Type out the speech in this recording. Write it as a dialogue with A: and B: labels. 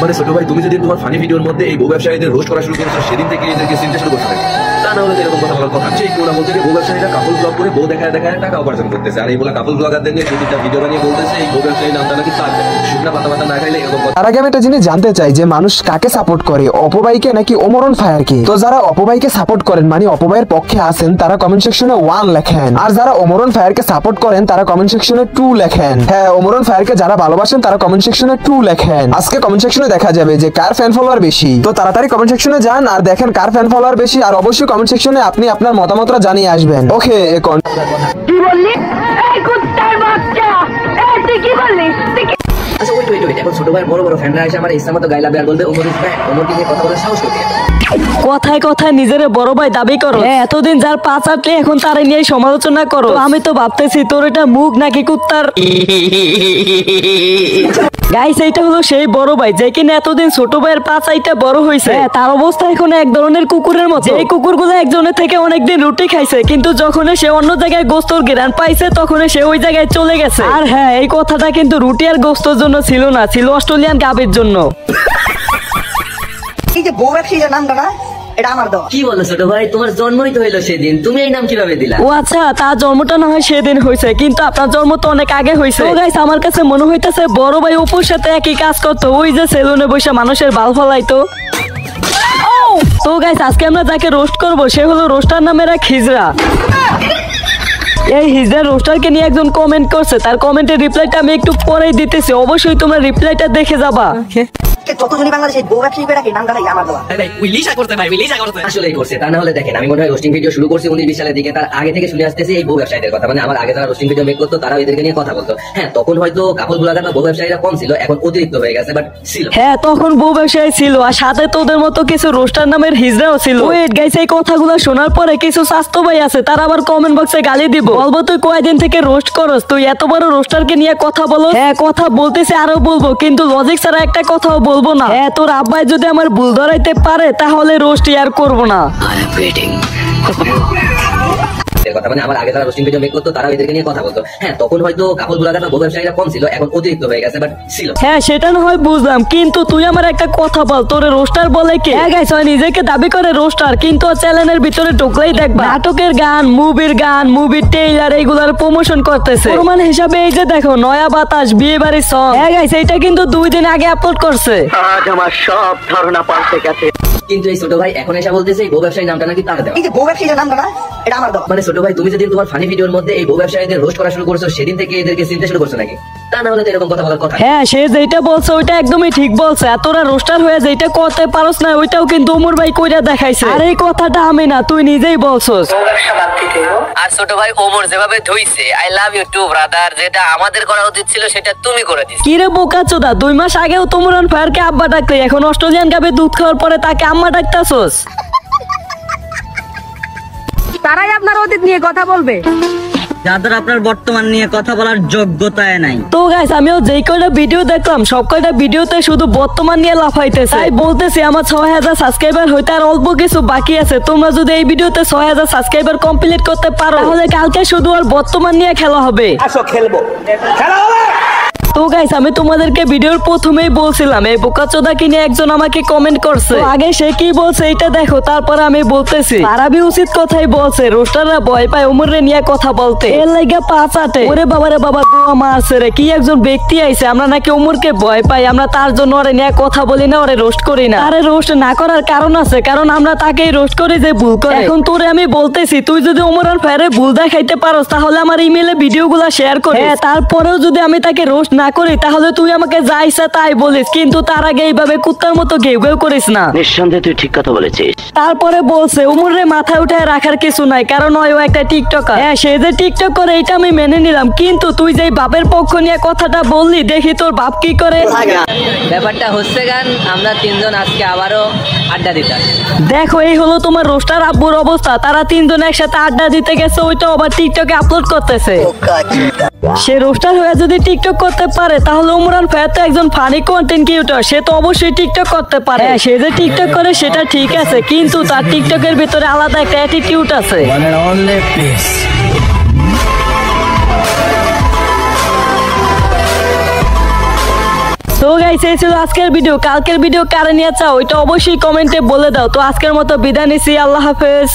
A: মানে ছোট ভাই তুমি যদি তোমার ফানি ভিডিওর মধ্যে এই বউ ব্যবসায়ীদের রোস্ট করা শুরু করেছো সেদিন থেকে এদেরকে চিন্তা শুরু করছো নাকি? তা না হলে এরকম কথা বলার কথা। ওরা বলছে যে বউ ব্যবসায়ীরা কাপল ব্লগ করে বউ দেখায় দেখায় টাকা উপার্জন করতেছে, আর এই বলে কাপল ব্লগারদের নিয়ে দুটা ভিডিও বানিয়ে বলতেছে এই বউ ব্যবসায়ী নামটা নাকি তার শুকনা পাতা পাতা না খাইলে এরকম।
B: তার আগে আমি একটা জিনিস জানতে চাই যে মানুষ কাকে সাপোর্ট করে, অপবাইকে নাকি ওমরন ফায়ারকে? তো যারা অপবাইকে সাপোর্ট করেন মানে অপবাইয়ের পক্ষে আছেন তারা কমেন্ট সেকশনে 1 লেখেন, আর যারা ওমরন ফায়ারকে সাপোর্ট করেন তারা কমেন্ট সেকশনে 2 লেখেন। হ্যাঁ, ওমরন ফায়ারকে যারা ভালোবাসেন তারা কমেন্ট সেকশনে 2 লেখেন। আজকে কমেন্ট সেকশনে দেখা যাবে যে কার ফ্যান ফলোয়ার বেশি। তো তাড়াতাড়ি কমেন্ট সেকশনে যান আর দেখেন কার ফ্যান ফলোয়ার বেশি, আর অবশ্যই কমেন্ট সেকশনে আপনি আপনার মতামতটা জানিয়ে আসবেন। ওকে, এখন
C: কি বললি? এই কুত্তার বাচ্চা, এই তুই কি বললি?
D: আচ্ছা ওয়েট, এখন ছোট ভাই বড় বড় ফ্যানরা এসে আমার ইচ্ছা মতো গাইলাবে আর বলবে ওমর ফ্যান, ওমরকে নিয়ে কথা বলার সাহস কোথায়?
E: কথায় কথায় নিজের বড় ভাই দাবি করো, এতদিন যার পা চাটলে এখন তারে নিয়ে সমালোচনা করো। আমি তো ভাবতেছি তোর এটা মুখ নাকি কুত্তার। গাইস, এইটা হলো সেই বড় ভাই যে কিনা এতদিন ছোট ভাইয়ের পা চাইটা বড় হয়েছে। তার অবস্থা এখন এক ধরনের কুকুরের মতো। এই কুকুরগুলো একজনের থেকে অনেকদিন রুটি খাইছে, কিন্তু যখন সে অন্য জায়গায় গোস্তর ঘ্রাণ পাইছে তখন সে ওই জায়গায় চলে গেছে। আর হ্যাঁ, এই কথাটা কিন্তু রুটি আর গোস্তর জন্য ছিল না, ছিল অস্ট্রেলিয়ান গাভীর জন্য।
F: এই যে বউ ব্যবসায়ীর নামটা না, এটা আমার দেওয়া।
D: কি বলো ছোট ভাই, তোমার জন্মই তো হইলো সেদিন, তুমি এই নাম কিভাবে দিলা?
E: ও আচ্ছা, তার জন্মটা না হয় সেদিন হয়েছে, কিন্তু আপনার জন্ম তো অনেক আগে হয়েছে। তো গাইস, আমার কাছে মনে হইতেছে বড় ভাই অপুর সাথে একই কাজ করতো, ওই যে সেলুনে বসে মানুষের বাল ফলাইতো। তো গাইস, আজকে আমরা যাকে রোস্ট করবো সে হলো রোস্টার নামের এক হিজড়া। এই হিজড়া রোস্টারকে নিয়ে একজন কমেন্ট করছে, তার কমেন্টের রিপ্লাইটা আমি একটু পরেই দিতেছি, অবশ্যই তোমরা রিপ্লাইটা দেখে যাবা।
F: যতজনই বাংলাদেশে বউ ব্যবসায়ী বেড়াকে নামটা নাই আমার দেওয়া।
D: আসলেই করছে, তা না হলে দেখেন আমি মনে হয় রোস্টিং ভিডিও শুরু করছি 19-20 সালের দিকে, তার আগে থেকে শুনে আসতেছি এই বউ ব্যবসায়ীদের কথা। মানে আমার আগে যারা রোস্টিং ভিডিও মেক করতো তারা এদেরকে নিয়ে কথা বলতো। হ্যাঁ, তখন হয়তো কাপল ব্লগার বা বউ ব্যবসায়ীরা কম ছিল, এখন অতিরিক্ত হয়ে গেছে, বাট ছিল।
E: হ্যাঁ, তখন বউ ব্যবসায়ী ছিল, আর সাথে তোদের মতো কিছু রোস্টার নামের হিজড়াও ছিল। ওয়েট গাইস, এই কথাগুলো শোনার পরে কিছু স্বাস্থ্য ভাই আছে, তারা আবার কমেন্ট বক্সে গালি দিব, বলবো তুই কয়দিন থেকে রোস্ট করস, তুই এত বড় রোস্টারকে নিয়ে কথা বলো। হ্যাঁ, কথা বলতেছি, আরো বলবো, কিন্তু লজিক ছাড়া একটা কথাও বলবো না। হ্যাঁ, তোর আব্বাই যদি আমার ভুল ধরাইতে পারে তাহলে রোস্ট আর করবো না।
D: কথা মানে আমার আগে যারা রোস্টিং ভিডিও মেক করতো তারা এদেরকে নিয়ে কথা বলতো। হ্যাঁ, তখন হয়তো কাপল ব্লগার বা বউ ব্যবসায়ীরা কম ছিল, এখন অতিরিক্ত হয়ে গেছে, বাট ছিল।
E: হ্যাঁ, সেটা না হয় বুঝলাম, কিন্তু তুই আমার একটা কথা বল, তোর রোস্টার বলে কে? হ্যাঁ গাইস, নিজেকে দাবি করে রোস্টার, কিন্তু চ্যানেলের ভিতরে ঢুকলেই দেখবা নাটকের গান, মুভির ট্রেইলার এইগুলার প্রমোশন করতেছে। প্রমাণ হিসাবে এই যে দেখো নয়া বাতাস বিয়ে বাড়ির সং। হ্যাঁ গাইস, এইটা কিন্তু 2 দিন আগে আপলোড করছে।
F: আজ আমার সব ধারণা পাল্টে গেছে।
D: কিন্তু এই ছোট ভাই এখন এসে বলতেছে এই বউ ব্যবসায়ী নামটা নাকি তার দেওয়া।
F: এই যে বউ ব্যবসায়ীর নামটা না, এটা আমার দেওয়া।
D: মানে ছোট ভাই তুমি যদি তোমার ফানি ভিডিওর মধ্যে এই বউ ব্যবসায়ীদের রোস্ট করা শুরু করছো সেদিন থেকে এদেরকে চিন্তা শুরু করছো নাকি? তা না হলে এরকম কথা বলার কথা।
E: হ্যাঁ, সে যেটা বলছে ওইটা একদমই ঠিক বলছে। তোরা রোস্টার হয়ে যেটা করতে পারোস না ওইটাও কিন্তু ওমর ভাই কইরা দেখাইছে। আর এই কথাটা আমি না, তুই নিজেই বলছস।
D: আর ছোট ভাই ওমর যেভাবে ধুইছে, I love you too brother, যেটা আমাদের করা উচিত ছিল সেটা তুমি করে দিছো।
E: কি রে বোকাচোদা, 2 মাস আগেও তোমরান ফায়ারকে আব্বা ডাকতে, এখন অস্ট্রেলিয়ান গাবে দুধ খাওয়ার পরে তাকে আম্মা ডাকতাছস।
C: তারাই আপনার অতীত নিয়ে কথা বলবে,
G: যাদের আপনার বর্তমান নিয়ে কথা বলার যোগ্যতায় নাই।
E: তো গাইস, আমিও যেই কয়টা ভিডিও দেখলাম সব কয়টা ভিডিওতে শুধু বর্তমান নিয়ে লাফাইতেছে। তাই বলতেছি আমার 6000 সাবস্ক্রাইবার হইতে আর অল্প কিছু বাকি আছে। তোমরা যদি এই ভিডিওতে 6000 সাবস্ক্রাইবার কমপ্লিট করতে পারো তাহলে কালকে শুধু আর বর্তমান নিয়ে খেলা হবে।
F: আসো খেলবো, খেলা হবে।
E: তো গাইস, আমি তোমাদেরকে ভিডিওর প্রথমেই বলছিলাম এই বোকাচোদাকে নিয়ে একজন আমাকে কমেন্ট করছে। আগে সে কি বলছে এটা দেখো, তারপরে আমি বলতেছি। আরবি উচিত কথাই বলছে, রোস্টাররা ভয় পায় ওমরে নিয়ে কথা বলতে, এর লাগা পা চাটে। ওরে বাবারে বাবা, গোয়া মারছে রে, কি একজন ব্যক্তি আইছে। আমরা নাকি ওমরকে ভয় পাই, আমরা তার জন্য ওরে নিয়ে কথা বলি না, ওরে রোস্ট করি না। আরে রোস্ট না করার কারণ আছে, কারণ আমরা তাকেই রোস্ট করি যে ভুল করে। এখন তোরে আমি বলতেছি, তুই যদি ওমর আর ফেরে ভুল দেখাইতে পারোস তাহলে আমার ইমেইলে ভিডিওগুলো শেয়ার করিস। তারপরেও যদি আমি তাকে রোস্ট না করি তাহলে তুই আমাকে যা ইচ্ছা তাই বলিস, কিন্তু তার আগে এইভাবে কুত্তার মতো ঘেউ ঘেউ করিস না।
G: নিঃসন্দেহে তুই ঠিক কথা বলেছিস।
E: তারপরে বলছে ওমরে মাথায় উঠায় রাখার কিছু নাই, কারণ ও একটা টিকটকার। হ্যাঁ, সে যে টিকটক করে এটা আমি মেনে নিলাম, কিন্তু তুই যে বাপের পক্ষ নিয়ে কথাটা বললি, দেখি তোর বাপ কি করে।
D: ব্যাপারটা হচ্ছে গান, আমরা 3 জন আজকে আবারও আড্ডা দিতাম।
E: দেখো, এই হলো তোমার রোস্টার আব্বুর অবস্থা। তারা 3 জন একসাথে আড্ডা দিতে গেছে, ওইটা আবার টিকটকে আপলোড করতেছে। সে রোস্টার হয়ে যদি টিকটক করতে পারে তাহলে ওমরান ফায়ার তো একজন ফানি কন্টেন্ট ক্রিয়েটর, সে তো অবশ্যই টিকটক করতে পারে। সে যে টিকটক করে সেটা ঠিক আছে, কিন্তু তার টিকটকের ভিতরে আলাদা একটা অ্যাটিটিউড আছে। তো গাইস এই ছিল আজকের ভিডিও। কালকের ভিডিও কারে নিয়ে চাও ওইটা অবশ্যই কমেন্টে বলে দাও। তো আজকের মতো বিদায় নিছি, আল্লাহ হাফেজ।